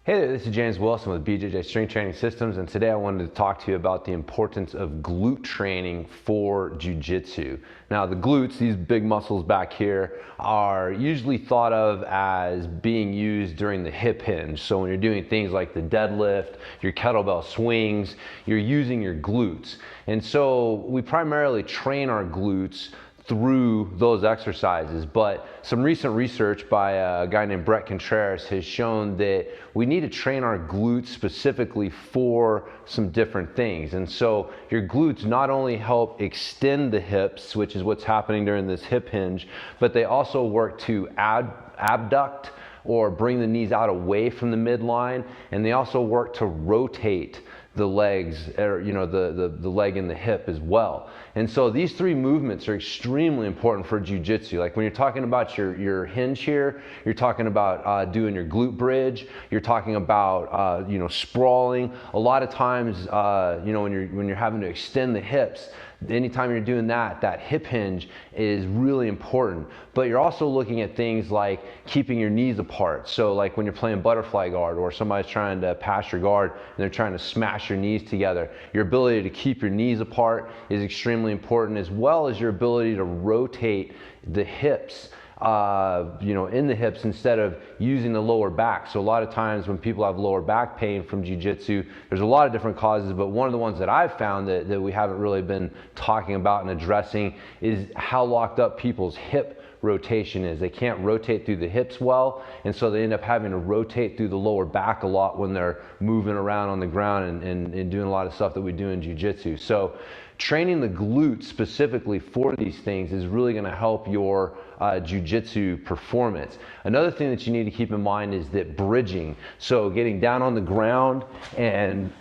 Hey there, this is James Wilson with BJJ Strength Training Systems, and today I wanted to talk to you about the importance of glute training for jiu-jitsu. Now the glutes, these big muscles back here, are usually thought of as being used during the hip hinge. So when you're doing things like the deadlift, your kettlebell swings, you're using your glutes. And so we primarily train our glutes through those exercises, but some recent research by a guy named Brett Contreras has shown that we need to train our glutes specifically for some different things. And so your glutes not only help extend the hips, which is what's happening during this hip hinge, but they also work to abduct or bring the knees out away from the midline, and they also work to rotate the legs, or the leg and the hip as well. And so these three movements are extremely important for jiu-jitsu. Like when you're talking about your hinge here, you're talking about doing your glute bridge, you're talking about sprawling. A lot of times when you're having to extend the hips, anytime you're doing that hip hinge is really important. But you're also looking at things like keeping your knees apart. So like when you're playing butterfly guard, or somebody's trying to pass your guard and they're trying to smash your knees together, your ability to keep your knees apart is extremely important, as well as your ability to rotate the hips in the hips instead of using the lower back. So a lot of times when people have lower back pain from jiu-jitsu, there's a lot of different causes, but one of the ones that I've found that we haven't really been talking about and addressing is how locked up people's hip rotation is. They can't rotate through the hips well, and so they end up having to rotate through the lower back a lot when they're moving around on the ground and doing a lot of stuff that we do in jiu-jitsu. So training the glutes specifically for these things is really going to help your jiu-jitsu performance. Another thing that you need to keep in mind is that bridging, so getting down on the ground and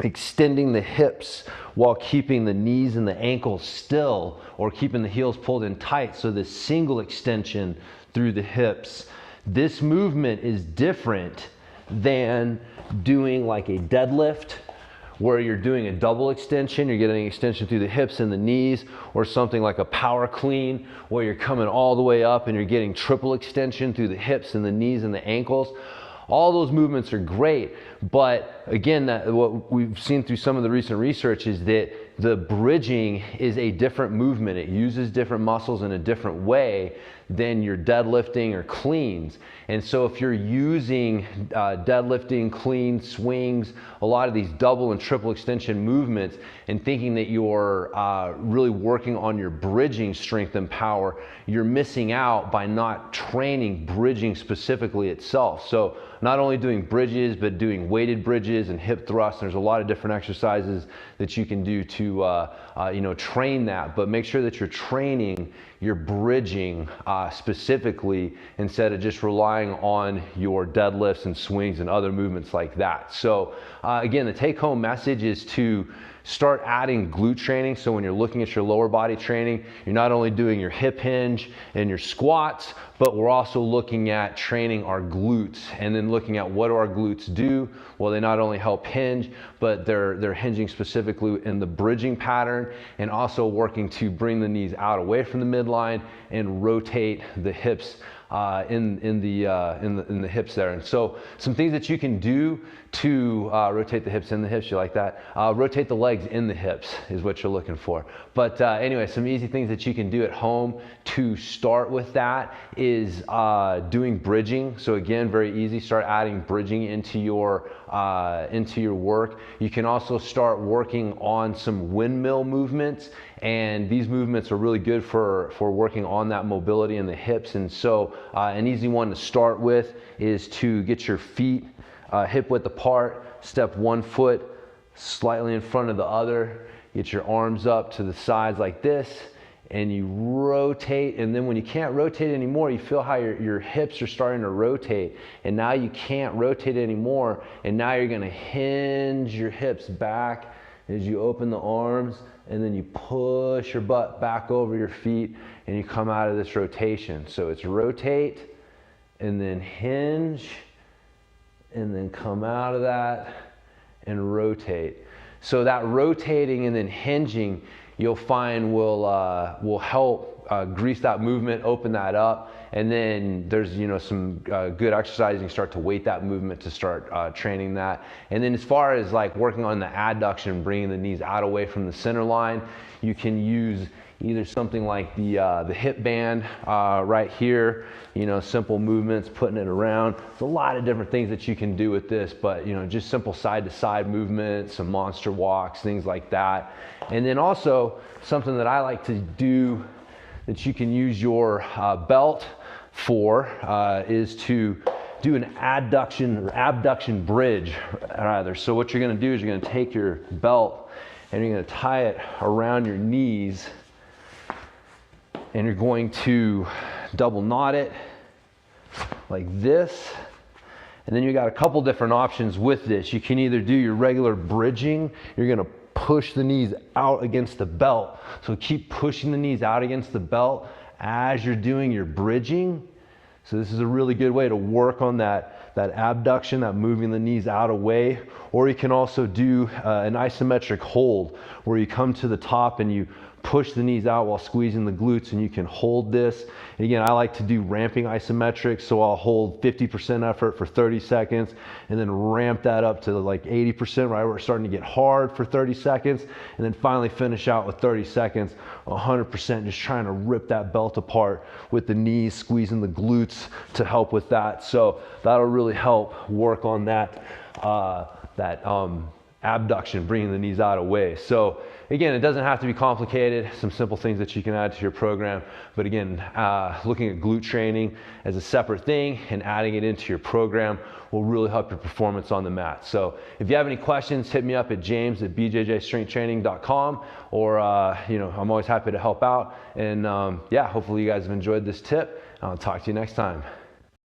extending the hips while keeping the knees and the ankles still, or keeping the heels pulled in tight, so this single extension through the hips. This movement is different than doing like a deadlift, where you're doing a double extension, you're getting an extension through the hips and the knees, or something like a power clean, where you're coming all the way up and you're getting triple extension through the hips and the knees and the ankles. All those movements are great, but again, what we've seen through some of the recent research is that the bridging is a different movement. It uses different muscles in a different way than your deadlifting or cleans. And so if you're using deadlifting, clean, swings, a lot of these double and triple extension movements, and thinking that you're really working on your bridging strength and power, you're missing out by not training bridging specifically itself. So not only doing bridges, but doing weighted bridges and hip thrusts. There's a lot of different exercises that you can do to train that, but make sure that you're training your bridging specifically, instead of just relying on your deadlifts and swings and other movements like that. So again, the take-home message is to start adding glute training. So when you're looking at your lower body training, you're not only doing your hip hinge and your squats, but we're also looking at training our glutes, and then looking at what do our glutes do. Well, they not only help hinge, but they're hinging specifically in the bridging pattern, and also working to bring the knees out away from the midline and rotate the hips in the hips there. And so some things that you can do to rotate the hips in the hips, you like that? Rotate the legs in the hips is what you're looking for. But anyway, some easy things that you can do at home to start with that is doing bridging. So again, very easy. Start adding bridging into your work. You can also start working on some windmill movements, and these movements are really good for working on that mobility in the hips. And so an easy one to start with is to get your feet hip width apart, step one foot slightly in front of the other, get your arms up to the sides like this, and you rotate. And then when you can't rotate anymore, you feel how your hips are starting to rotate, and now you can't rotate anymore, and now you're going to hinge your hips back as you open the arms, and then you push your butt back over your feet, and you come out of this rotation. So it's rotate, and then hinge, and then come out of that and rotate. So that rotating and then hinging, you'll find will help grease that movement, open that up, and then there's some good exercises. You can start to weight that movement to start training that. And then as far as like working on the adduction, bringing the knees out away from the center line, you can use either something like the hip band right here, simple movements, putting it around. There's a lot of different things that you can do with this, but just simple side to side movements, some monster walks, things like that. And then also something that I like to do that you can use your belt for is to do an adduction or abduction bridge rather. So what you're gonna do is you're gonna take your belt and you're gonna tie it around your knees, and you're going to double knot it like this. And then you got a couple different options with this. You can either do your regular bridging. You're gonna push the knees out against the belt. So keep pushing the knees out against the belt as you're doing your bridging. So this is a really good way to work on that abduction, that moving the knees out away. Or you can also do an isometric hold where you come to the top and you push the knees out while squeezing the glutes, and you can hold this. And again, I like to do ramping isometrics, so I'll hold 50% effort for 30 seconds and then ramp that up to like 80%, right where it's starting to get hard for 30 seconds, and then finally finish out with 30 seconds, 100%, just trying to rip that belt apart with the knees, squeezing the glutes to help with that. So that'll really help work on that abduction, bringing the knees out away. So again, it doesn't have to be complicated. Some simple things that you can add to your program. But again, looking at glute training as a separate thing and adding it into your program will really help your performance on the mat. So if you have any questions, hit me up at james@bjjstrengthtraining.com, or I'm always happy to help out. And yeah, hopefully you guys have enjoyed this tip. I'll talk to you next time.